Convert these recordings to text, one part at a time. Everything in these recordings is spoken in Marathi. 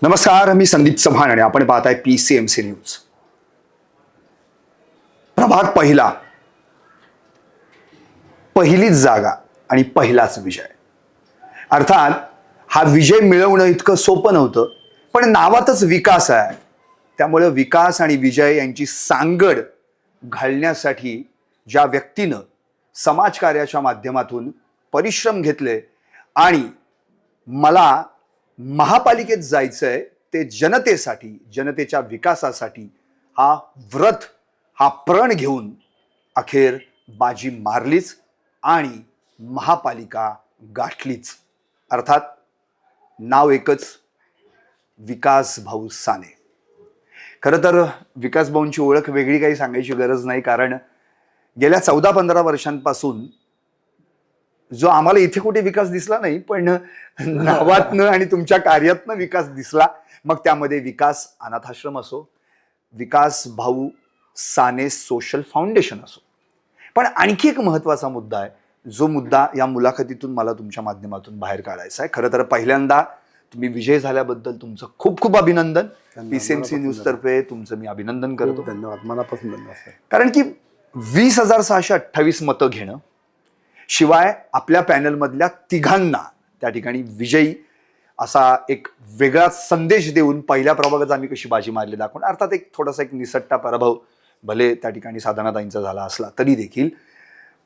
नमस्कार, मी संदीप चव्हाण आणि आपण पाहताय PCMC न्यूज. प्रभाग पहिला, पहिलीच जागा आणि पहिलाच विजय. अर्थात हा विजय मिळवणं इतकं सोपं नव्हतं, पण नावातच विकास आहे. त्यामुळे विकास आणि विजय यांची सांगड घालण्यासाठी ज्या व्यक्तीनं समाजकार्याच्या माध्यमातून परिश्रम घेतले आणि मला महापालिकेत जायचंय ते जनतेसाठी, जनतेच्या विकासासाठी हा व्रत, हा प्रण घेऊन अखेर बाजी मारलीच आणि महापालिका गाठलीच. अर्थात नाव एकच, विकास भाऊ साने. खरं तर विकास भाऊंची ओळख वेगळी काही सांगायची गरज नाही, कारण गेल्या 14-15 वर्षांपासून जो आम्हाला इथे कुठे विकास दिसला नाही, पण नावातनं आणि तुमच्या कार्यातनं विकास दिसला. मग त्यामध्ये विकास अनाथाश्रम असो, विकास भाऊ साने सोशल फाउंडेशन असो. पण आणखी एक महत्वाचा मुद्दा आहे, जो मुद्दा या मुलाखतीतून मला तुमच्या माध्यमातून बाहेर काढायचा आहे. खरं तर पहिल्यांदा तुम्ही विजय झाल्याबद्दल तुमचं खूप खूप अभिनंदन. PCMC न्यूज तर्फे तुमचं मी अभिनंदन करतो. धन्यवाद, मनापासून धन्यवाद. कारण की 20,628 मतं घेणं, शिवाय आपल्या पॅनलमधल्या तिघांना त्या ठिकाणी विजयी असा एक वेगळा संदेश देऊन पहिल्या प्रभागात आम्ही कशी बाजी मारली दाखवून. अर्थात एक थोडासा एक निसट्टा पराभव भले त्या ठिकाणी साधनाताईंचा झाला असला तरी देखील.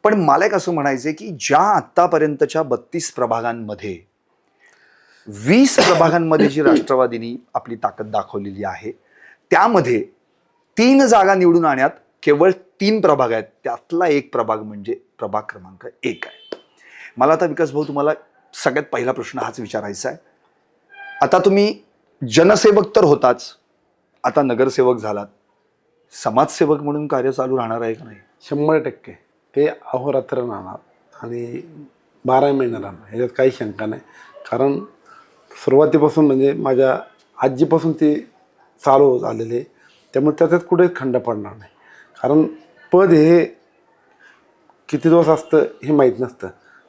पण मला एक असं म्हणायचंय की ज्या आत्तापर्यंतच्या 32 प्रभागांमध्ये 20 प्रभागांमध्ये जी राष्ट्रवादीनी आपली ताकद दाखवलेली आहे, त्यामध्ये 3 जागा निवडून आणण्यात केवळ 3 प्रभाग आहेत. त्यातला एक प्रभाग म्हणजे प्रभाग क्रमांक 1 आहे. मला आता विकास भाऊ तुम्हाला सगळ्यात पहिला प्रश्न हाच विचारायचा आहे. आता तुम्ही जनसेवक तर होताच, आता नगरसेवक झालात, समाजसेवक म्हणून कार्य चालू राहणार आहे का नाही? 100% ते अहोरात्र राहणार आणि 12 महिने राहणार, ह्याच्यात काही शंका नाही. कारण सुरुवातीपासून म्हणजे माझ्या आजीपासून ते चालू झालेले, त्यामुळे त्याच्यात कुठेच खंड पडणार नाही. कारण पद हे किती दिवस असतं हे माहीत नसतं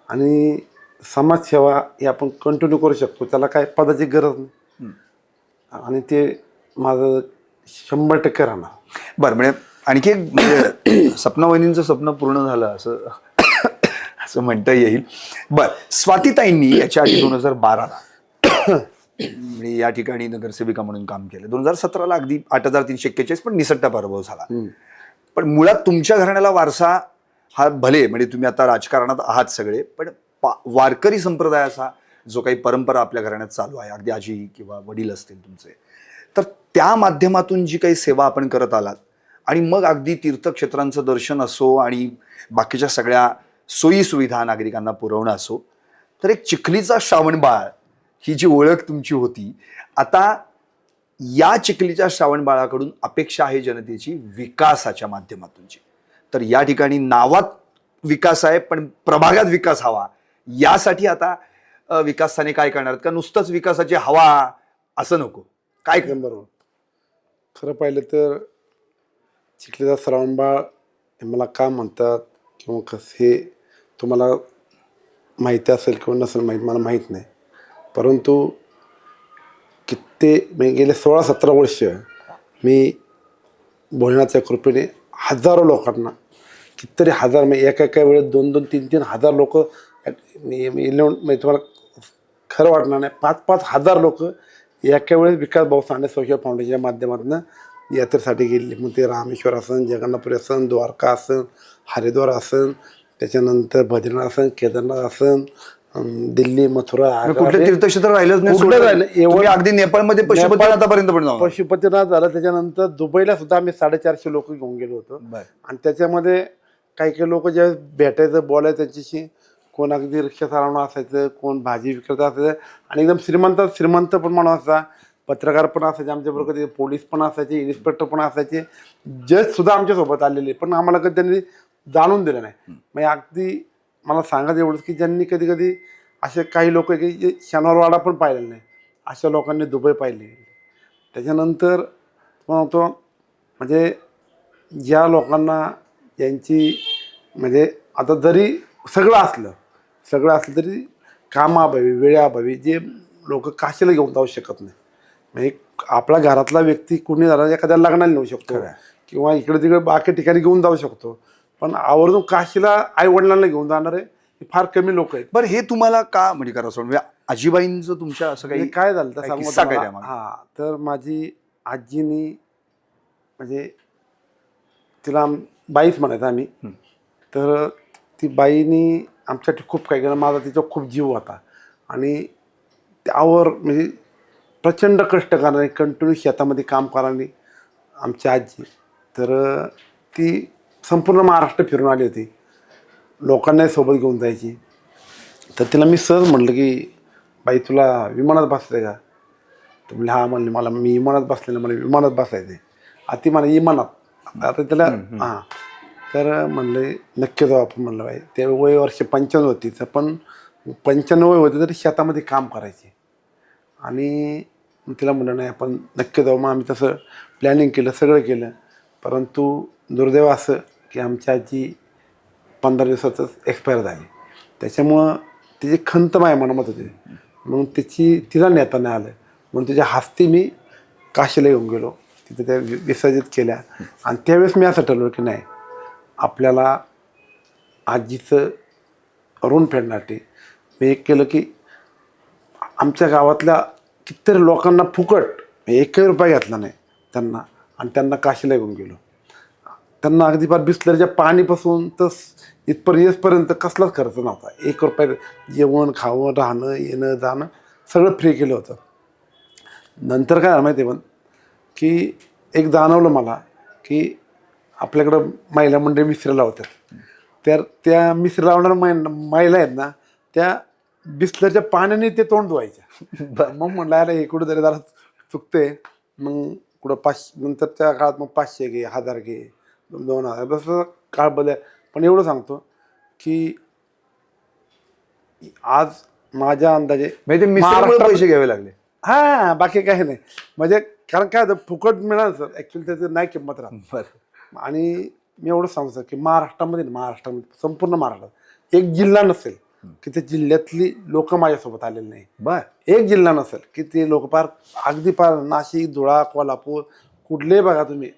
आणि समाजसेवा हे आपण कंटिन्यू करू शकतो, त्याला काय पदाची गरज नाही. आणि ते माझं 100% राहणार. बरं, म्हणजे आणखी एक म्हणजे सपनावहिनींचं स्वप्न पूर्ण झालं असं असं म्हणता येईल. बरं, स्वातीताईंनी याच्या आधी 2012ला म्हणजे या ठिकाणी नगरसेविका म्हणून काम केलं. 2017ला अगदी 8,341 पण निसट्टा पराभव झाला. पण मुळात तुमच्या घराण्याला वारसा हा भले म्हणजे तुम्ही आता राजकारणात आहात सगळे, पण वारकरी संप्रदायाचा जो काही परंपरा आपल्या घराण्यात चालू आहे, अगदी आजी किंवा वडील असतील तुमचे, तर त्या माध्यमातून जी काही सेवा आपण करत आलात आणि मग अगदी तीर्थक्षेत्रांचं दर्शन असो आणि बाकीच्या सगळ्या सोयी सुविधा नागरिकांना पुरवणं असो, तर एक चिखलीचा श्रावणबाळ ही जी ओळख तुमची होती, आता या चिखलीच्या श्रावणबाळाकडून अपेक्षा आहे जनतेची विकासाच्या माध्यमातूनची. तर या ठिकाणी नावात विकास आहे, पण प्रभागात विकास हवा. यासाठी आता विकासाने काय करणार का नुसतंच विकासाची हवा असं नको, काय बरोबर. खरं पाहिलं तर चिखलीचा श्रावणबाळ हे मला का म्हणतात किंवा कसं हे तुम्हाला माहिती असेल किंवा नसेल माहीत, मला माहीत नाही. परंतु म्हणजे गेले 16-17 वर्ष मी भोजनाच्या कृपेने हजारो लोकांना, कितीतरी हजार, म्हणजे एका वेळेस 2-2, 3-3 हजार लोक, म्हणजे तुम्हाला खरं वाटणार नाही, 5-5 हजार लोक एका वेळेस विकास भाऊ साने सोशल फाउंडेशनच्या माध्यमातून यात्रेसाठी गेले. मग ते रामेश्वर असन, जगन्नाथपुरी असन, द्वारका असन, हरिद्वार असन, त्याच्यानंतर बद्रीनाथ असन, केदारनाथ असन, दिल्ली, मथुरा, कुठलं तीर्थक्षेत्र राहिलंच नाही. एवढं अगदी नेपाळमध्ये पशुपतीनाथापर्यंत पण जाऊ. पशुपतीनाथ झालं. त्याच्यानंतर दुबईला सुद्धा आम्ही 450 लोक घेऊन गेलो होतो. आणि त्याच्यामध्ये काही लोक ज्यावेळेस भेटायचं, बोलायचं त्यांच्याशी, कोण अगदी रिक्षा चालवणं असायचं, कोण भाजी विक्रेता असायचं आणि एकदम श्रीमंत पण माणूस असा, पत्रकार पण असायचे आमच्याबरोबर, कधी पोलीस पण असायचे, इन्स्पेक्टर पण असायचे, जज सुद्धा आमच्यासोबत आलेले, पण आम्हाला कधी त्यांनी जाणून दिलं नाही. म्हणजे अगदी मला सांगायचं एवढंच की ज्यांनी कधी कधी असे काही लोक की जे शनिवारवाडा पण पाहिलेला नाही, अशा लोकांनी दुबई पाहिली. त्याच्यानंतर म्हणतो म्हणजे ज्या लोकांना यांची म्हणजे आता जरी सगळं असलं तरी कामाअभावी, वेळेअभावी जे लोक काशीला घेऊन जाऊ शकत नाही, म्हणजे आपल्या घरातला व्यक्ती कुणी झाला एखाद्या लग्नाला नेऊ शकतो किंवा इकडे तिकडे बाकी ठिकाणी घेऊन जाऊ शकतो, पण आवर्जून काशीला आई वडिलांना घेऊन जाणारे हे फार कमी लोक आहेत. बरं, हे तुम्हाला का म्हणजे करावं म्हणजे आजीबाईंचं तुमच्या असं काही काय झालं तर काही सांगू किस्सा काय तुम्हाला? द्या मला. हा, तर माझी आजीनी म्हणजे तिला बाईच म्हणायचं आम्ही, तर ती बाईनी आमच्यासाठी खूप काही केलं. माझा तिचा खूप जीव होता आणि त्यावर म्हणजे प्रचंड कष्ट करणारी, कंटिन्यू शेतामध्ये काम करणारी आमची आजी. तर ती संपूर्ण महाराष्ट्र फिरून आली होती, लोकांनाही सोबत घेऊन जायची. तर तिला मी सहज म्हटलं की बाई तुला विमानात बसते का? तर म्हणले हा. म्हणले मला मी विमानात बसलेलं, मला विमानात बसायचे. ती म्हणा विमानात. आता त्याला हां, तर म्हणले नक्की जाऊ आपण. म्हणलं बाई ते वय वर्ष 95 होती, तर पण 95 वय होते तरी शेतामध्ये काम करायचे. आणि तिला म्हणलं नाही आपण नक्की जाऊ. मग आम्ही तसं प्लॅनिंग केलं, सगळं केलं. परंतु दुर्दैव असं की आमची आजी 15 दिवसातच एक्सपायर झाली. त्याच्यामुळं तिची खंत माझ्या मनामध्ये होती. मग तिला नेता नाही आलं, म्हणून तिच्या हस्ते मी काशीला येऊन गेलो. तिथे त्या विसर्जित केल्या. आणि त्यावेळेस मी असं ठरवलं की नाही, आपल्याला आजीचं ऋण फेडण्यासाठी मी एक केलं की आमच्या गावातल्या कितीतरी लोकांना फुकट 1 रुपया घेतला नाही त्यांना, आणि त्यांना काशीला घेऊन गेलो. त्यांना अगदी फार बिस्लरीच्या पाणीपासून तर येसपर्यंत कसलाच खर्च नव्हता. 1 रुपया जेवण खावं, राहणं, येणं जाणं सगळं फ्री केलं होतं. नंतर काय झालं माहिती आहे पण की एक जाणवलं मला की आपल्याकडं महिला मंडळी मिसऱ्या होत्या. तर त्या मिसऱ्या लावणाऱ्या महिला आहेत ना, त्या बिस्लरच्या पाण्याने ते तोंड धुवायच्या. मग म्हणलं अरे हे कुठं तरी जरा चुकते. मग कुठं 500, नंतरच्या काळात मग 500 घे, 1000 घे, 2000, तसं काळ बदल. पण एवढं सांगतो की आज माझ्या अंदाजे म्हणजे ते मिसळीमुळे पैसे घ्यावे लागले. हां, बाकी काही नाही. म्हणजे कारण काय होतं, फुकट मिळालं सर ॲक्च्युली त्याचं नाही किंमत राहत. बरं. आणि मी एवढं सांगतो की महाराष्ट्रामध्ये संपूर्ण महाराष्ट्रात एक जिल्हा नसेल की त्या जिल्ह्यातली लोक माझ्यासोबत आलेली नाही. बर. एक जिल्हा नसेल की ते लोक पार अगदी पार नाशिक, धुळा, कोल्हापूर, कुठलेही बघा तुम्ही,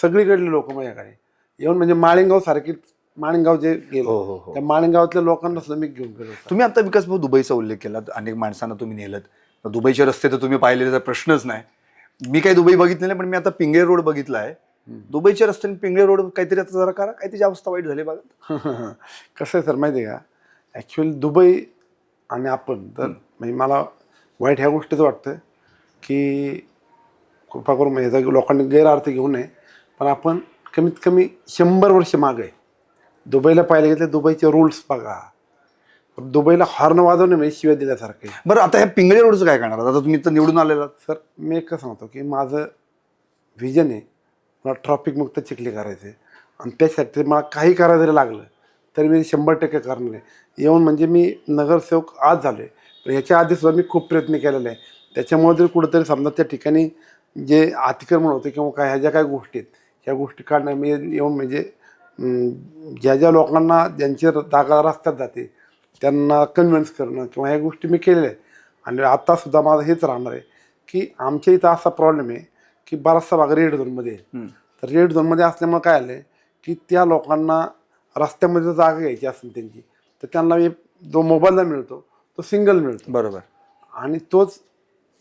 सगळीकडले लोक माझ्याकडे येऊन, म्हणजे माळिंगाव सारखी, माळिंगाव जे गेलो त्या माळिंगावातल्या लोकांना सुद्धा मी घेऊन गेलो. तुम्ही आता विकास भाऊ दुबईचा उल्लेख केला, अनेक माणसांना तुम्ही नेलत. दुबईचे रस्ते तर तुम्ही पाहिलेले, तर प्रश्नच नाही. मी काही दुबई बघितले नाही, पण मी आता पिंगळे रोड बघितला आहे. दुबईच्या रस्त्याने पिंगळे रोड काहीतरी आता जरा करा, काही त्याची अवस्था वाईट झाली बघा. कसं आहे सर माहिती आहे का, ॲक्च्युअली दुबई आणि आपण तर म्हणजे मला वाईट ह्या गोष्टीचं वाटतं की कृपा करून ह्याचा लोकांनी गैरअर्थ घेऊ नये, पण आपण कमीत कमी 100 वर्ष मागे आहे. दुबईला पाहायला घेतले, दुबईचे रूल्स बघा. दुबईला हॉर्न वाजवणे म्हणजे शिव्या दिल्यासारखे. बरं, आता ह्या पिंगळे रोडचं काय करणार? आता तुम्ही तर निवडून आलेला. सर मी एक सांगतो की माझं व्हिजन आहे, मला ट्रॉफिक मुक्त चिखली करायचं आहे. आणि त्यासाठी मला काही करायला जरी लागलं तरी मी 100% करणार आहे. येऊन म्हणजे मी नगरसेवक आज झालो आहे, पण ह्याच्या आधीसुद्धा मी खूप प्रयत्न केलेले आहे. त्याच्यामुळे जरी कुठंतरी समजा त्या ठिकाणी जे अतिक्रमण होते किंवा काय ह्या ज्या काही गोष्टी आहेत, ह्या गोष्टी काढणं मी येऊन म्हणजे ज्या ज्या लोकांना ज्यांची जागा रस्त्यात जाते त्यांना कन्व्हिन्स करणं किंवा ह्या गोष्टी मी केलेल्या आहेत. आणि आत्तासुद्धा माझं हेच राहणार आहे की आमच्या इथं असा प्रॉब्लेम आहे की बराचसा भाग रेड झोनमध्ये आहे. तर रेड झोनमध्ये असल्यामुळे काय आलं आहे की त्या लोकांना रस्त्यामध्ये जागा घ्यायची असेल त्यांची, तर त्यांना जो मोबाईलला मिळतो तो सिंगल मिळतो. बरोबर. आणि तोच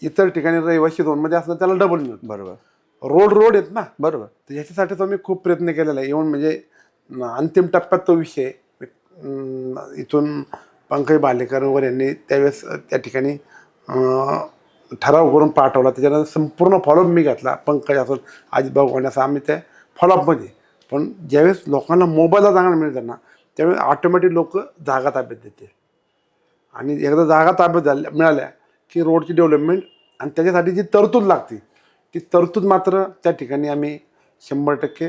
इतर ठिकाणी रहिवाशी झोनमध्ये असलं त्याला डबल मिळतो. बरोबर. रोड आहेत ना. बरोबर. तर ह्याच्यासाठी तो मी खूप प्रयत्न केलेला आहे. येऊन म्हणजे अंतिम टप्प्यात तो विषय इथून पंकज बालेकर वगैरे यांनी त्यावेळेस त्या ठिकाणी ठराव करून पाठवला. त्याच्यानंतर संपूर्ण फॉलोअप मी घेतला. पंकज असून अजितभाऊ गोंड्याचा आम्ही त्या फॉलोअपमध्ये. पण ज्यावेळेस लोकांना मोबाईलला जागा मिळतात ना, त्यावेळेस ऑटोमॅटिक लोक जागा ताब्यात देतील. आणि एकदा जागा ताब्यात मिळाल्या की रोडची डेव्हलपमेंट आणि त्याच्यासाठी जी तरतूद लागते ती तरतूद मात्र त्या ठिकाणी आम्ही 100%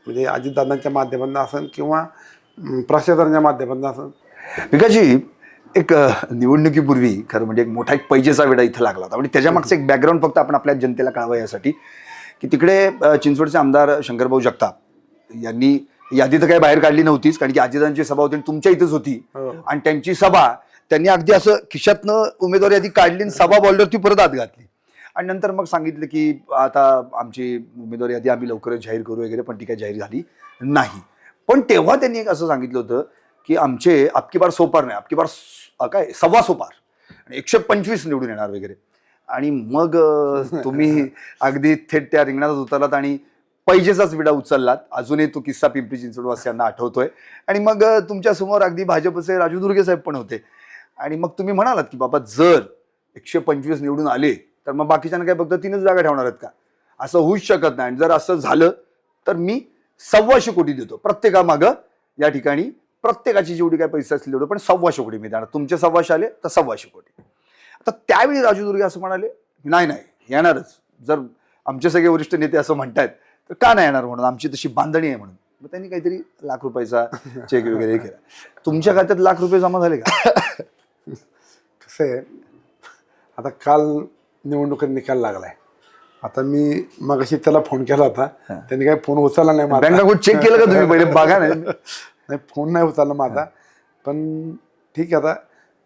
म्हणजे अजितदादांच्या माध्यमातून असेल किंवा प्रशासनाच्या माध्यमातून असेल. विकासजी, एक निवडणुकीपूर्वी खरं म्हणजे एक मोठा एक पैजेचा वेढा इथं लागला होता. म्हणजे त्याच्या मागचं एक बॅकग्राऊंड फक्त आपण आपल्या जनतेला कळावं यासाठी की तिकडे चिंचवडचे आमदार शंकरभाऊ जगताप यांनी यादी तर काही बाहेर काढली नव्हतीच, कारण की अजितांची सभा होती तुमच्या इथंच होती. आणि त्यांची सभा त्यांनी अगदी असं खिशातनं उमेदवारी यादी काढली आणि सभा बॉलवरती परत आत घातली. आणि नंतर मग सांगितलं की आता आमची उमेदवारी यादी आम्ही लवकरच जाहीर करू वगैरे, पण ती काही जाहीर झाली नाही. पण तेव्हा त्यांनी एक असं सांगितलं होतं की आमचे अबकी बार सोपार नाही, अबकी बार काय सव्वा सोपार आणि 125 निवडून येणार वगैरे. आणि मग तुम्ही अगदी थेट त्या रिंगणातच उतरलात आणि पैजेचाच विडा उचललात. अजूनही तो किस्सा पिंपरी चिंचवडवासियांना आठवतोय. आणि मग तुमच्या समोर अगदी भाजपचे राजू दुर्गे साहेब पण होते. आणि मग तुम्ही म्हणालात की बाबा जर 125 निवडून आले तर मग बाकीच्यांना काय फक्त 3च जागा ठेवणार आहेत का? असं होऊच शकत नाही. आणि जर असं झालं तर मी 125 कोटी देतो प्रत्येकामागं. या ठिकाणी प्रत्येकाची जेवढी काय पैसे असतील तेवढं, पण 125 कोटी मी देणार. तुमचे 125 आले तर 125 कोटी. आता त्यावेळी राजू दुर्गे असं म्हणाले, नाही नाही येणारच, जर आमचे सगळे वरिष्ठ नेते असं म्हणतायत तर का नाही येणार म्हणून, आमची तशी बांधणी आहे म्हणून. मग त्यांनी काहीतरी ₹1,00,000 चेक वगैरे केला. तुमच्या खात्यात ₹1,00,000 जमा झाले का? कसं आहे, आता काल निवडणुकीत निकाल लागलाय. आता मी मगाशी त्याला फोन केला होता, त्यांनी काही फोन उचलला नाही माझा. बँक अकाउंट चेक केलं का तुम्ही पहिले? बघा नाही. नाही, फोन नाही उचलला माझा. पण ठीक आहे, आता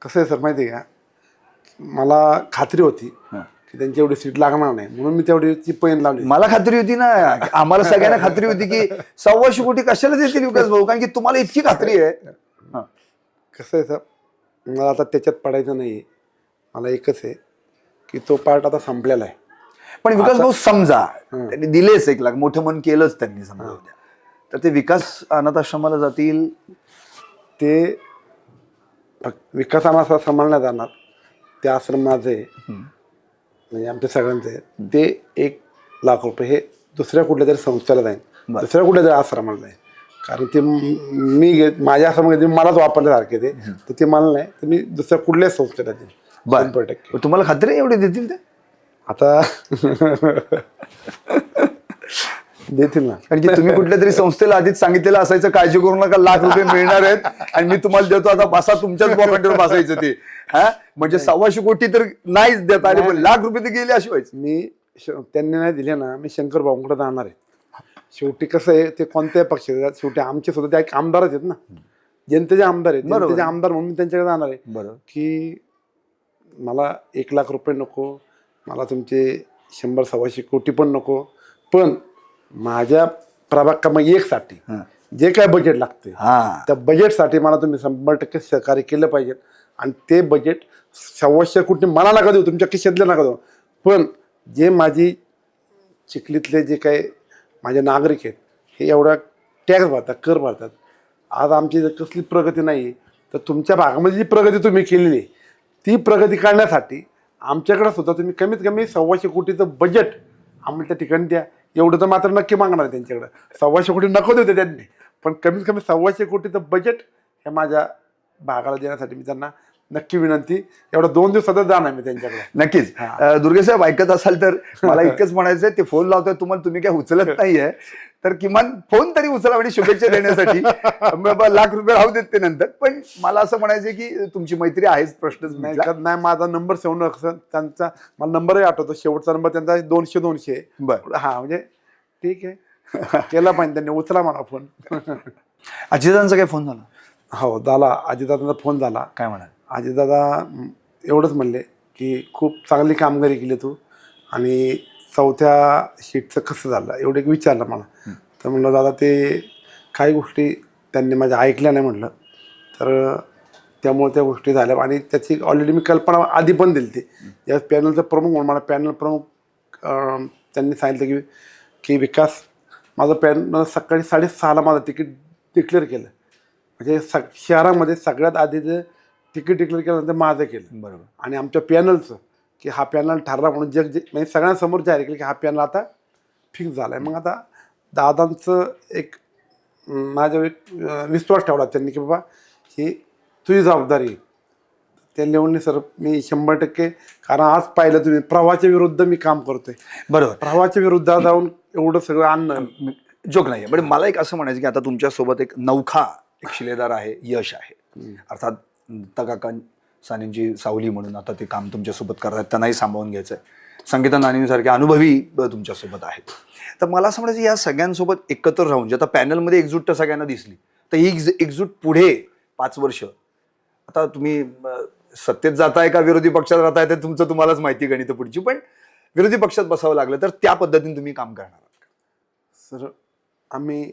कसं आहे सर माहिती आहे का, मला खात्री होती की त्यांची एवढी सीट लागणार नाही, म्हणून मी तेवढी पैन लावली. मला खात्री होती ना, आम्हाला सगळ्यांना खात्री होती की 125 कोटी कशाला देतील विकास भाऊ, कारण की तुम्हाला इतकी खात्री आहे. कसं आहे सर, मला आता त्याच्यात पडायचं नाही. मला एकच आहे की तो पार्ट आता संपलेला आहे. पण विकास भाऊ समजा त्यांनी दिलेच 1,00,000, मोठं मन केलंच त्यांनी समजा उद्या, तर ते विकास अनाथ आश्रमाला जातील? ते विकास आम्हाला सांभाळण्यात जाणार. ते आश्रम माझे म्हणजे आमच्या सगळ्यांचे, ते ₹1,00,000 हे दुसऱ्या कुठल्या तरी संस्थेला जाईल, दुसऱ्या कुठल्या तरी आश्रमाला जाईल. कारण ते मी माझ्या आश्रमामध्ये मलाच वापरल्यासारखे ते, तर ते मला नाही, तर मी दुसऱ्या कुठल्याच संस्थेला देईल 100%. तुम्हाला खात्री आहे एवढे देतील ते? आता देतील ना, कारण की तुम्ही कुठल्या तरी संस्थेला आधीच सांगितलेलं असायचं, काळजी करू नका, ₹1,00,000 मिळणार आहेत आणि मी तुम्हाला देतो, आता बसा तुमच्याच बॉकेटवर बसायचं ते. म्हणजे 125 कोटी तर नाहीच देता आले, पण ₹1,00,000 तर गेले अशी व्हायचं. मी त्यांनी नाही दिले ना, मी शंकर भाऊंकडे जाणार आहे. शेवटी कसं आहे, ते कोणत्याही पक्षाचे, शेवटी आमचे सुद्धा ते आमदारच आहेत ना, जनतेचे आमदार आहेत. जनतेचे आमदार म्हणून मी त्यांच्याकडे जाणार आहे. बरोबर की मला ₹1,00,000 नको, मला तुमचे 100-125 कोटी पण नको, पण माझ्या प्रभाग क्रमांक 1 साठी जे काय बजेट लागते त्या बजेटसाठी मला तुम्ही 100% सहकार्य केलं पाहिजे. आणि ते बजेट 125 कोटी मला नका देऊ, तुमच्या खिशातले नका देऊ, पण जे माझी चिखलीतले जे काही माझे नागरिक आहेत हे एवढा टॅक्स भरतात, कर भरतात, आज आमची जर कसली प्रगती नाही, तर तुमच्या भागामध्ये जी प्रगती तुम्ही केलेली आहे ती प्रगती करण्यासाठी आमच्याकडे सुद्धा तुम्ही कमीत कमी 125 कोटीचं बजेट आम्हाला त्या ठिकाणी द्या. एवढं तर मात्र नक्की मागणार आहे त्यांच्याकडे. 125 कोटी नको देते त्यांनी, पण कमीत कमी 125 कोटीचं बजेट हे माझ्या भागाला देण्यासाठी मी त्यांना नक्की विनंती, एवढा 2 दिवसातच जाणार मी त्यांच्याकडे. नक्कीच. दुर्गे साहेब ऐकत असाल तर मला इतकंच म्हणायचंय, ते फोन लावतोय तुम्हाला, तुम्ही काय उचलत नाहीये, तर किमान फोन तरी उचला आणि शुभेच्छा देण्यासाठी. ₹1,00,000 राहू देत ते नंतर, पण मला असं म्हणायचंय की तुमची मैत्री आहेच, प्रश्नच नाही. माझा नंबर सेव्ह नसेल त्यांचा, मला नंबरही आठवतो, शेवटचा नंबर त्यांचा 200-200. हा, म्हणजे ठीक आहे, केला पाहिजे त्यांनी, उचला मला फोन. अजितांचा काय फोन झाला? हो झाला, अजितदादांचा फोन झाला. काय म्हणाल? अजितदादा एवढंच म्हणले की खूप चांगली कामगिरी केली तू, आणि 4थ्या शीटचं कसं झालं एवढं एक विचारलं मला. तर म्हणलं दादा ते काही गोष्टी त्यांनी माझ्या ऐकल्या नाही म्हटलं, तर त्यामुळे त्या गोष्टी झाल्या. आणि त्याची ऑलरेडी मी कल्पना आधी पण दिली ती, या पॅनलचं प्रमुख म्हणून मला पॅनल प्रमुख त्यांनी सांगितलं की विकास, माझं पॅनल सकाळी 6:30ला माझं तिकीट डिक्लेअर केलं. म्हणजे शहरामध्ये सगळ्यात आधी जे तिकीट डिक्लेअर केल्यानंतर माझं केलं. बरोबर. आणि आमच्या पॅनलचं की हा पॅनल ठरला म्हणून म्हणजे सगळ्यांसमोर जाहीर केलं की हा पॅनल आता फिक्स झाला आहे. मग आता दादांचं एक माझ्यावर एक विश्वास ठेवला त्यांनी की बाबा ही तुझी जबाबदारी. त्या लेवलने सर मी 100%, कारण आज पाहिलं तुम्ही प्रवाहाच्या विरुद्ध मी काम करतोय. बरोबर. प्रवाहाच्या विरुद्ध जाऊन एवढं सगळं आणणं जोक नाही. पण मला एक असं म्हणायचं की आता तुमच्यासोबत एक नौखा एक शिलेदार आहे, यश आहे. अर्थात काका सानेंची सावली म्हणून आता ते काम तुमच्यासोबत करतात, त्यांनाही सांभाळून घ्यायचं आहे. संगीता नानींसारखे अनुभवी तुमच्यासोबत आहेत. तर मला असं म्हणायचं या सगळ्यांसोबत एकत्र राहून, जे आता पॅनलमध्ये एकजूट तर सगळ्यांना दिसली, तर ही एकजूट पुढे 5 वर्ष, आता तुम्ही सत्तेत जाताय का विरोधी पक्षात राहताय ते तुमचं तुम्हालाच माहिती, गणित पुढची, पण विरोधी पक्षात बसावं लागलं तर त्या पद्धतीने तुम्ही काम करणार आहात का? सर आम्ही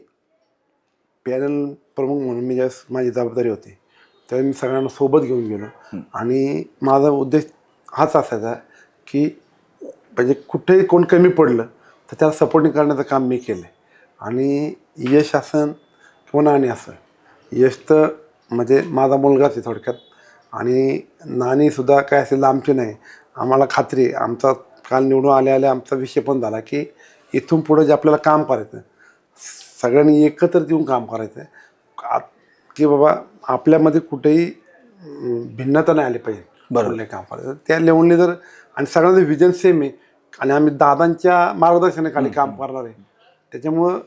पॅनल प्रमुख म्हणून मी ज्यावेळेस माझी जबाबदारी होती त्यावेळी मी सगळ्यांना सोबत घेऊन गेलो आणि माझा उद्देश हाच असायचा की म्हणजे कुठेही कोण कमी पडलं तर त्याला सपोर्टिंग करण्याचं काम मी केलं आणि यश असन किंवा नाणी असन, यश तर म्हणजे माझा मुलगाच आहे थोडक्यात आणि नाणीसुद्धा काय असेल आमची नाही. आम्हाला खात्री आहे, आमचा काल निवडून आल्या आमचा विषय पण झाला की इथून पुढं जे आपल्याला काम करायचं सगळ्यांनी एकत्र येऊन काम करायचं की बाबा आपल्यामध्ये कुठेही भिन्नता नाही आली पाहिजे. कुठलंही काम करायचं त्या लेवलने जर आणि सगळ्यांचं विजन सेम आहे आणि आम्ही दादांच्या मार्गदर्शनाखाली काम करणार आहे त्याच्यामुळं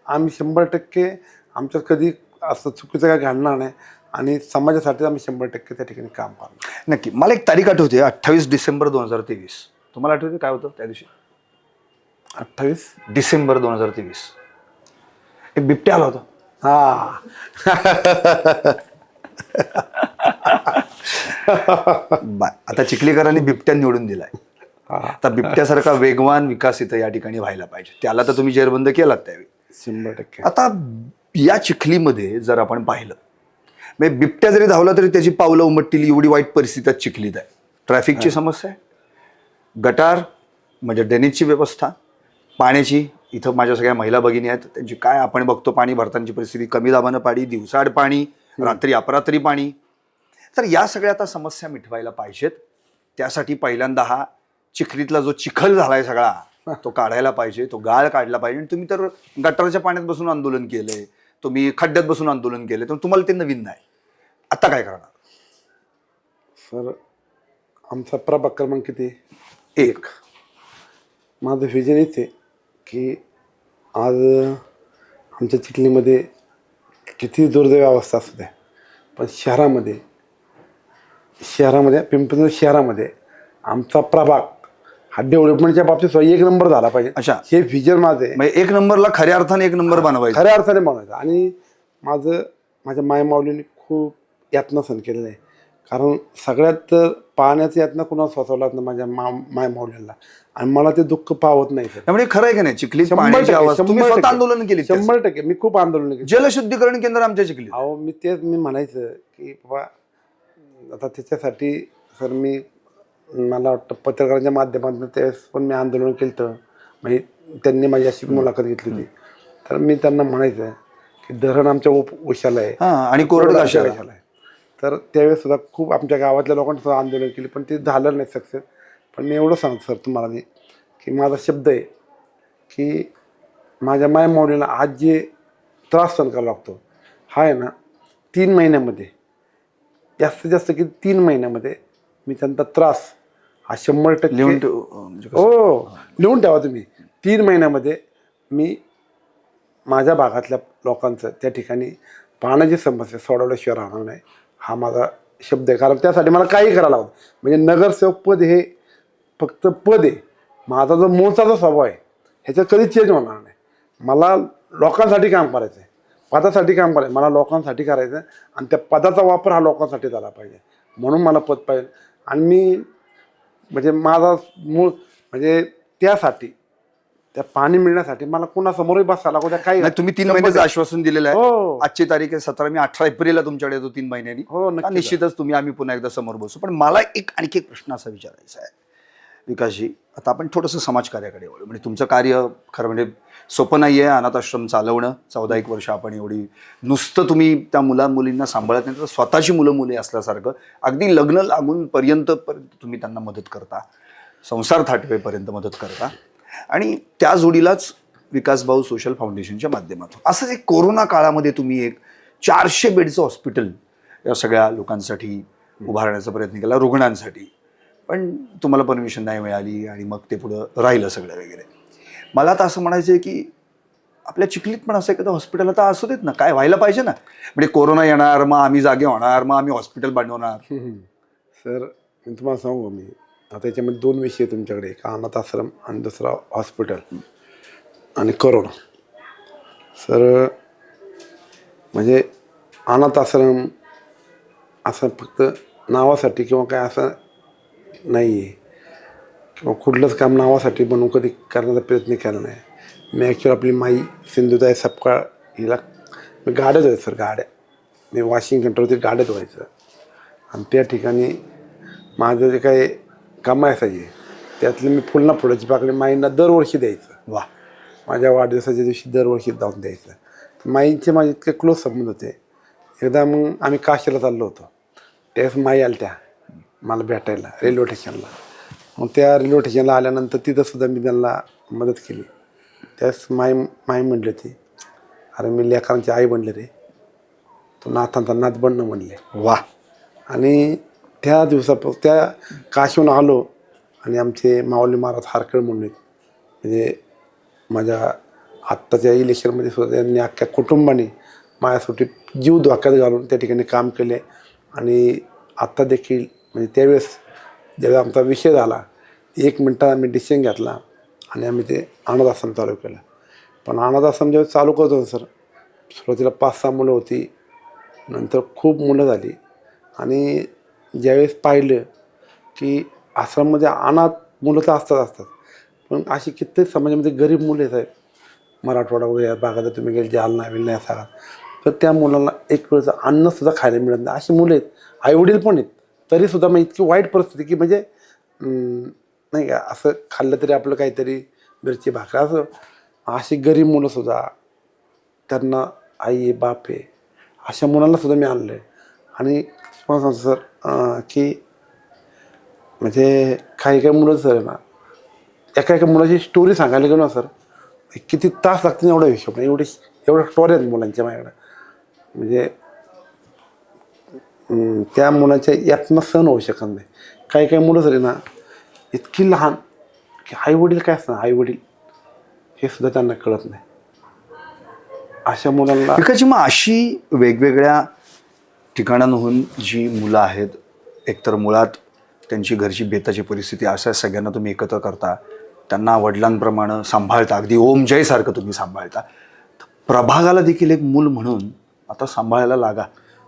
आम्ही 100% आमच्यात कधी असं चुकीचं काय घडणार नाही आणि समाजासाठी आम्ही 100% त्या ठिकाणी काम करणार. नक्की. मला एक तारीख आठवते, 28 डिसेंबर 2023. तुम्हाला आठवते काय होतं त्या दिवशी? 28 डिसेंबर 2023 एक बिबट्या आला होता. हा आता चिखलीकरांनी बिबट्या निवडून दिलाय. आता बिबट्यासारखा वेगवान विकास इथं या ठिकाणी व्हायला पाहिजे. त्याला तर तुम्ही जेरबंद केलात त्यावेळी. 100%. आता या चिखलीमध्ये जर आपण पाहिलं म्हणजे बिबट्या जरी धावला तरी त्याची पावलं उमटतील एवढी वाईट परिस्थिती चिखलीत आहे. ट्रॅफिकची समस्या आहे, गटार म्हणजे ड्रेनेजची व्यवस्था, पाण्याची. इथं माझ्या सगळ्या महिला भगिनी आहेत, त्यांची काय आपण बघतो पाणी भरतानाची परिस्थिती, कमी दाबानं पाणी, दिवसाआड पाणी, रात्री अपरात्री पाणी. तर या सगळ्या आता समस्या मिटवायला पाहिजेत. त्यासाठी पहिल्यांदा हा चिखलीतला जो चिखल झालाय सगळा तो काढायला पाहिजे, तो गाळ काढला पाहिजे. आणि तुम्ही तर गटाराच्या पाण्यात बसून आंदोलन केलंय, तुम्ही खड्ड्यात बसून आंदोलन केलंय, तर तुम्हाला ते नवीन नाही. आता काय करणार? सर आमचा प्रभाग क्रमांक किती? 1. माझं व्हिजन हेच आहे की आज आमच्या चिखलीमध्ये किती दुर्दैव अवस्था असू द्या पण शहरामध्ये पिंपरी शहरामध्ये आमचा प्रभाग हा डेव्हलपमेंटच्या बाबतीत 1 नंबर झाला पाहिजे. अच्छा, हे व्हिजन माझं आहे. म्हणजे 1 नंबरला खऱ्या अर्थाने 1 नंबर बनवायचा. खऱ्या अर्थाने बनवायचं. आणि माझ्या मायमाऊलीने खूप यातना सहन केलेलं आहे. कारण सगळ्यात पाण्याची यातना कुणाला सोसवला ना माझ्या मायमाऊलीला आणि मला ते दुःख पावत नाही. त्यामुळे खरं आहे की नाही, चिखलीत पाण्याची अवस्था तुम्ही स्वतः आंदोलन केली. 100% मी खूप आंदोलन केली. जलशुद्धीकरण केंद्र आमच्या चिखलीत. अहो मी म्हणायचं की बाबा आता त्याच्यासाठी सर मला वाटतं पत्रकारांच्या माध्यमातून त्यावेळेस पण मी आंदोलन केलं तर म्हणजे त्यांनी माझी अशी मुलाखत घेतली होती तर मी त्यांना म्हणायचं की धरण आमच्या उशाला आहे आणि कोरड घाशाला आहे. तर त्यावेळेस सुद्धा खूप आमच्या गावातल्या लोकांनी सुद्धा आंदोलन केले पण ते झालं नाही सक्सेस. पण मी एवढं सांगतो सर तुम्हाला की माझा शब्द आहे की माझ्या मायमाऊलीला आज जे त्रास सहन करावा लागतो हा आहे ना 3 महिन्यामध्ये जास्तीत जास्त की 3 महिन्यामध्ये मी त्यांचा त्रास हा 100% लिहून लिहून ठेवा तुम्ही. 3 महिन्यामध्ये मी माझ्या भागातल्या लोकांचं त्या ठिकाणी पाण्याची समस्या सोडवल्याशिवाय राहणार नाही हा माझा शब्द आहे. कारण त्यासाठी मला काही करायला हवं. म्हणजे नगरसेवक पद हे फक्त पद आहे. माझा जो मूळचा जो स्वभाव आहे ह्याच्यात कधी चेंज होणार नाही. मला लोकांसाठी काम करायचं आहे, पदासाठी काम करायचं, मला लोकांसाठी करायचं आणि त्या पदाचा वापर हा लोकांसाठी झाला पाहिजे म्हणून मला पद पाहिजे. आणि मी म्हणजे माझा मूळ म्हणजे त्यासाठी त्या पाणी मिळण्यासाठी मला कुणासमोरही बसायला लागू द्या काही. तुम्ही 3 महिन्याचं आश्वासन दिलेलं आहे. हो. आजची तारीख आहे 17. मी 18 एप्रिलला तुमच्याकडे येतो 3 महिन्यांनी. हो नक्की. निश्चितच आम्ही पुन्हा एकदा समोर बसू. पण मला आणखी एक प्रश्न असा विचारायचा आहे विकासजी. आता आपण थोडंसं समाजकार्याकडे वळू. म्हणजे तुमचं कार्य खरं म्हणजे सोपं नाही आहे. अनाथ आश्रम चालवणं 14-1 वर्ष आपण एवढी नुसतं तुम्ही त्या मुलींना सांभाळत नाही तर स्वतःची मुले असल्यासारखं अगदी लग्न लागून पर्यंत तुम्ही त्यांना मदत करता, संसार थाटवेपर्यंत मदत करता. आणि त्या जोडीलाच विकासभाऊ सोशल फाउंडेशनच्या माध्यमातून असंच एक कोरोना काळामध्ये तुम्ही एक 400 बेडचं हॉस्पिटल या सगळ्या लोकांसाठी उभारण्याचा प्रयत्न केला, रुग्णांसाठी. पण तुम्हाला परमिशन नाही मिळाली आणि मग ते पुढं राहिलं सगळं वगैरे. मला आता असं म्हणायचं आहे की आपल्या चिखलीत पण असं एखादं हॉस्पिटल आता असू देत ना, काय व्हायला पाहिजे ना. म्हणजे कोरोना येणार, मग आम्ही जागे होणार, मग आम्ही हॉस्पिटल बनवणार. सर मी तुम्हाला सांगू मी आता याच्यामध्ये 2 विषय तुमच्याकडे, एक अनाथ आश्रम आणि दुसरा हॉस्पिटल आणि कोरोना. सर म्हणजे अनाथ आश्रम असं फक्त नावासाठी किंवा काय असं नाही आहे. किंवा कुठलंच काम नावासाठी बनवून कधी करण्याचा प्रयत्न केला नाही. मी ॲक्च्युअली आपली माई सिंधुताई सपकाळ हिला मी गाड्या धुवायचं सर, गाड्या. मी वॉशिंग सेंटरवरती गाड्या धुवायचं आणि त्या ठिकाणी माझं जे काही कामं असायचे त्यातले मी फुलना फुलाची पाकळी माईंना दरवर्षी द्यायचं. वा. माझ्या वाढदिवसाच्या दिवशी दरवर्षी जाऊन द्यायचं. तर माईंचे माझे इतके क्लोज संबंध होते. एकदा मग आम्ही काशीला चाललो होतो, त्यावेळेस माई आल्या त्या मला भेटायला रेल्वे स्टेशनला. मग त्या रेल्वे स्टेशनला आल्यानंतर तिथंसुद्धा मी त्यांना मदत केली. त्यावेळेस माई म्हणली होती, अरे मी लेकरांची आई बनले रे, तो नाथांचा नाथ बनणं म्हणले. वा. आणि त्या दिवसापासून त्या काशीहून आलो आणि आमचे माऊली महाराज हारकळ म्हणून म्हणजे माझ्या आत्ताच्या इलेक्शनमध्ये सुद्धा त्यांनी अख्ख्या कुटुंबाने माझ्यासाठी जीव धोक्यात घालून त्या ठिकाणी काम केले. आणि आत्ता देखील म्हणजे त्यावेळेस ज्यावेळेस आमचा विषय झाला 1 मिनटात आम्ही डिसिजन घेतला आणि आम्ही ते अनाथ आश्रम चालू केलं. पण अनाथ आश्रम ज्यावेळेस चालू करत होतो सर, सुरुवातीला 5-6 मुलं होती, नंतर खूप मुलं झाली. आणि ज्यावेळेस पाहिलं की आश्रममध्ये अनाथ मुलं तर असतात, पण अशी कित्येक समाजामध्ये गरीब मुलं आहेत, मराठवाडा वगैरे भागात तुम्ही गेले, जालना विलना या भागात, तर त्या मुलांना एक वेळचं अन्नसुद्धा खायला मिळत नाही अशी मुलं आहेत. आईवडील पण आहेत, तरीसुद्धा मग इतकी वाईट परिस्थिती की म्हणजे नाही का असं खाल्लं तरी आपलं काहीतरी मिरची भाकरी असं. अशी गरीब मुलंसुद्धा, त्यांना आई आहे बाप आहे, अशा मुलांनासुद्धा मी आणलं आहे. आणि सांगतो सर की म्हणजे काही मुलं सर आहे ना, एका मुलाची स्टोरी सांगायला गेलो ना सर, किती तास लागतील एवढा हिशोब नाही. एवढ्या स्टोरी आहेत मुलांच्या माझ्याकडं. म्हणजे त्या मुलांच्या यातनं सण होऊ शकत नाही. काही मुलं सर आहे ना इतकी लहान की आईवडील काय असतं, आईवडील हे सुद्धा त्यांना कळत नाही. अशा मुलांना विकासजी, मग अशी वेगवेगळ्या ठिकाणांहून जी मुलं आहेत, एकतर मुळात त्यांची घरची बेताची परिस्थिती, अशा सगळ्यांना तुम्ही एकत्र करता, त्यांना वडिलांप्रमाणे सांभाळता, अगदी ओम जयसारखं तुम्ही सांभाळता. प्रभागाला देखील एक मूल म्हणून आता सांभाळायला लागा,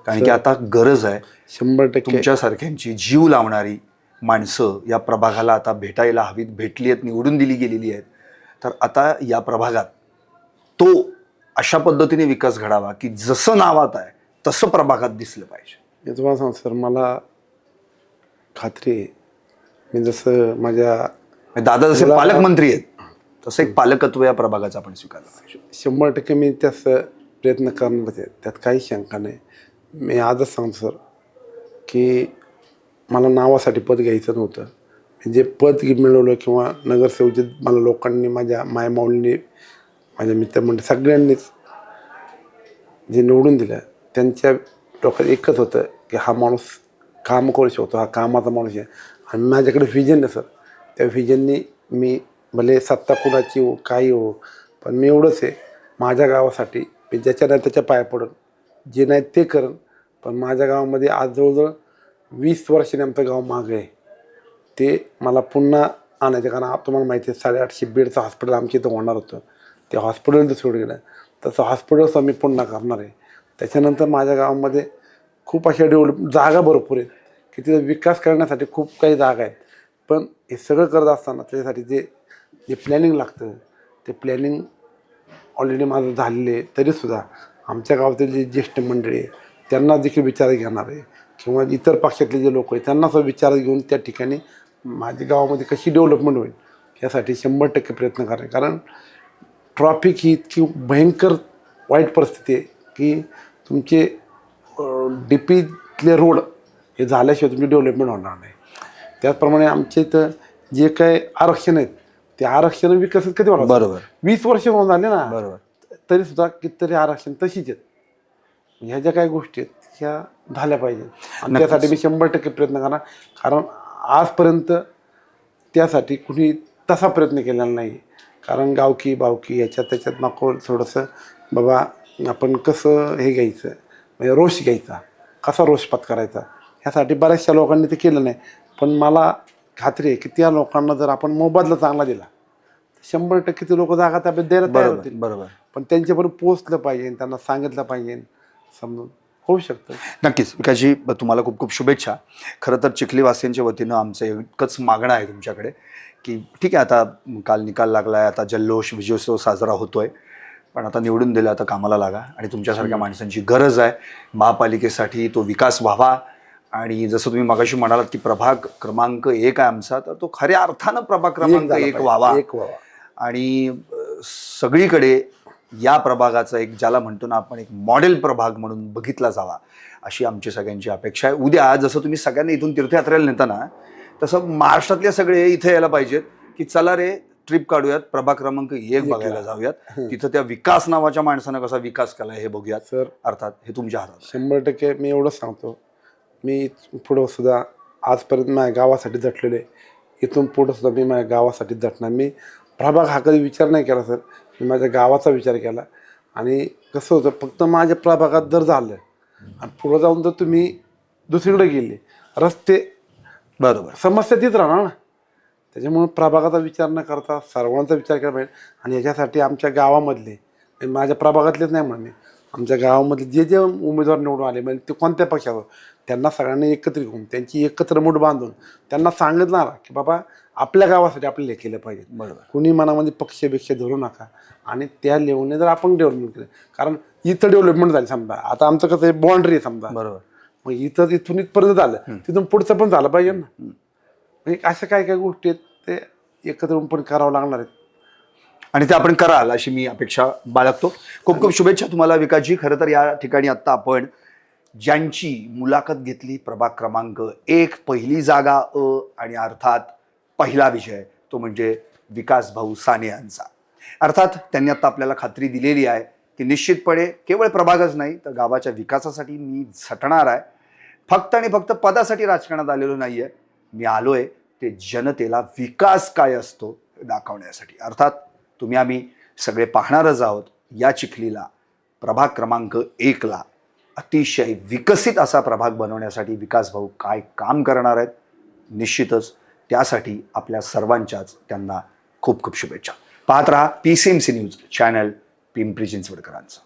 कारण की आता गरज आहे. 100% तुमच्यासारख्यांची जीव लावणारी माणसं या प्रभागाला आता भेटायला हवीत, भेटली आहेत, निवडून दिली गेलेली आहेत. तर आता या प्रभागात तो अशा पद्धतीने विकास घडावा की जसं नावात आहे तसं प्रभागात दिसलं पाहिजे. मी तुम्हाला सांगतो सर, मला खात्री आहे, मी जसं माझ्या दादा जसे पालकमंत्री आहेत तसं एक पालकत्व या प्रभागाचं आपण स्वीकारलं पाहिजे. 100% मी त्यास प्रयत्न करणारच आहे, त्यात काही शंका नाही. मी आजच सांगतो सर की मला नावासाठी पद घ्यायचं नव्हतं. मी जे पद मिळवलं किंवा नगरसेवक जे मला लोकांनी, माझ्या मायमाऊलींनी, माझ्या मित्रमंडळी सगळ्यांनीच जे निवडून दिलं, त्यांच्या डोक्यात एकच होतं की हा माणूस काम करू शकतो, हा कामाचा माणूस आहे. आणि माझ्याकडे व्हिजन आहे सर, त्या व्हिजननी मी भले सत्ता कुणाची हो काही हो, पण मी एवढंच आहे, माझ्या गावासाठी मी ज्याच्या नाही त्याच्या पाया पडून, जे नाही ते करण. पण माझ्या गावामध्ये आज जवळजवळ 20 वर्षांनी आमचं गाव मागं आहे, ते मला पुन्हा आणायचं. कारण तुम्हाला माहिती आहे 850 बेडचं हॉस्पिटल आमच्या इथं होणार होतं, ते हॉस्पिटल तर सोडून गेलं, तसं हॉस्पिटलचं मी पुन्हा करणार आहे. त्याच्यानंतर माझ्या गावामध्ये खूप अशा जागा भरपूर आहेत की तिथं विकास करण्यासाठी खूप काही जागा आहेत. पण हे सगळं करत असताना त्याच्यासाठी जे प्लॅनिंग लागतं, ते प्लॅनिंग ऑलरेडी माझं झालेलं आहे. तरीसुद्धा आमच्या गावातील जे ज्येष्ठ मंडळी आहे त्यांना देखील विचारात घेणार आहे, किंवा इतर पक्षातले जे लोक आहेत त्यांना सुद्धा विचारात घेऊन त्या ठिकाणी माझ्या गावामध्ये कशी डेव्हलपमेंट होईल यासाठी 100% प्रयत्न करणे. कारण ट्रॉफिक ही इतकी भयंकर वाईट परिस्थिती आहे की तुमचे डीपीतले रोड हे झाल्याशिवाय तुमची डेव्हलपमेंट होणार नाही. त्याचप्रमाणे आमच्या इथं जे काही आरक्षण आहेत ते आरक्षण विकसित कधी होणार? बरोबर. 20 वर्ष होऊन झाले ना, बरोबर. तरीसुद्धा कितीतरी आरक्षण तशीच आहेत. ह्या ज्या काही गोष्टी आहेत ह्या झाल्या पाहिजेत आणि त्यासाठी मी 100% प्रयत्न करणार. कारण आजपर्यंत त्यासाठी कुणी तसा प्रयत्न केलेला नाही. कारण गावकी बावकी याच्यात त्याच्यात नको, थोडंसं बाबा आपण कसं हे घ्यायचं, म्हणजे रोष घ्यायचा, कसा रोष पत्करायचा, ह्यासाठी बऱ्याचशा लोकांनी ते केलं नाही. पण मला खात्री आहे की त्या लोकांना जर आपण मोबदला चांगला दिला 100% ते लोक जागा त्याबद्दल द्यायला तयार होतील. बरोबर. पण त्यांच्यापर्यंत पोचलं पाहिजे, त्यांना सांगितलं पाहिजे समजून. होऊ शकतं. नक्कीच विकासजी, तुम्हाला खूप खूप शुभेच्छा. खरं तर चिखलीवासियांच्या वतीनं आमचं एकच मागणं आहे तुमच्याकडे की ठीक आहे, आता काल निकाल लागला आहे, आता जल्लोष विजयोत्सव साजरा होतोय, पण आता निवडून दिलं, आता कामाला लागा आणि तुमच्यासारख्या माणसांची गरज आहे महापालिकेसाठी. तो विकास व्हावा आणि जसं तुम्ही मगाशी म्हणालात की प्रभाग क्रमांक 1 आहे आमचा, तर तो खऱ्या अर्थानं प्रभाग क्रमांक 1 व्हावा आणि सगळीकडे या प्रभागाचा एक, ज्याला म्हणतो ना आपण, एक मॉडेल प्रभाग म्हणून बघितला जावा, अशी आमची सगळ्यांची अपेक्षा आहे. उद्या जसं तुम्ही सगळ्यांना इथून तीर्थयात्रेला नेताना, तसं महाराष्ट्रातले सगळे इथे यायला पाहिजेत की चला रे ट्रिप काढूयात, प्रभाग क्रमांक 1 बघायला जाऊयात, तिथं त्या विकास नावाच्या माणसानं कसा विकास केला हे बघूयात. सर, अर्थात हे तुमच्या हातात. 100% मी एवढंच सांगतो, मी पुढं सुद्धा आजपर्यंत माझ्या गावासाठी झटलेले, इथून पुढं सुद्धा मी माझ्या गावासाठी झटणार. मी प्रभाग हा कधी विचार नाही केला सर, मी माझ्या गावाचा विचार केला. आणि कसं होतं, फक्त माझ्या प्रभागात जर झालं आणि पुढं जाऊन जर तुम्ही दुसरीकडे गेले, रस्ते, बरोबर, समस्या तीच राहणार ना. त्याच्यामुळे प्रभागाचा विचार न करता सर्वांचा विचार केला पाहिजे. आणि याच्यासाठी आमच्या गावामधले, माझ्या प्रभागातलेच नाही म्हणणे, आमच्या गावामधले जे जे उमेदवार निवडून आले, म्हणजे ते कोणत्या पक्षावर, त्यांना सगळ्यांना एकत्रित होऊन त्यांची एकत्र मूठ बांधून त्यांना सांगितणार की बाबा आपल्या गावासाठी आपल्याला हे केलं पाहिजे. बरोबर, कुणी मनामध्ये पक्षपेक्ष धरू नका. आणि त्या लेवलने जर आपण डेव्हलपमेंट केलं, कारण इथं डेव्हलपमेंट झाली समजा, आता आमचं कसं आहे, बाँड्री आहे समजा, बरोबर, मग इथून इथपर्यंत झालं, तिथून पुढचं पण झालं पाहिजे ना. म्हणजे अशा काय काय गोष्टी आहेत, ते एकत्र पण करावं लागणार आहेत आणि ते आपण कराल अशी मी अपेक्षा बाळगतो. खूप खूप शुभेच्छा तुम्हाला विकासजी. खरं तर या ठिकाणी आत्ता आपण ज्यांची मुलाखत घेतली, प्रभाग क्रमांक 1 पहिली जागा आणि अर्थात पहिला विजय, तो म्हणजे विकास भाऊ साने यांचा. अर्थात त्यांनी आता आपल्याला खात्री दिलेली आहे की निश्चितपणे केवळ प्रभागच नाही तर गावाच्या विकासासाठी मी झटणार आहे. फक्त आणि फक्त पदासाठी राजकारणात आलेलो नाही आहे, मी आलोय ते जनतेला विकास काय असतो हे दाखवण्यासाठी. अर्थात तुम्ही आम्ही सगळे पाहणारच आहोत. या चिखलीला प्रभाग क्रमांक 1ला अतिशय विकसित असा प्रभाग बनवण्यासाठी विकास भाऊ काय काम करणार आहेत, निश्चितच त्यासाठी आपल्या सर्वांच्याच त्यांना खूप खूप शुभेच्छा. पाहत रहा PCMC न्यूज चॅनल, पिंपरी चिंचवडकरांचं.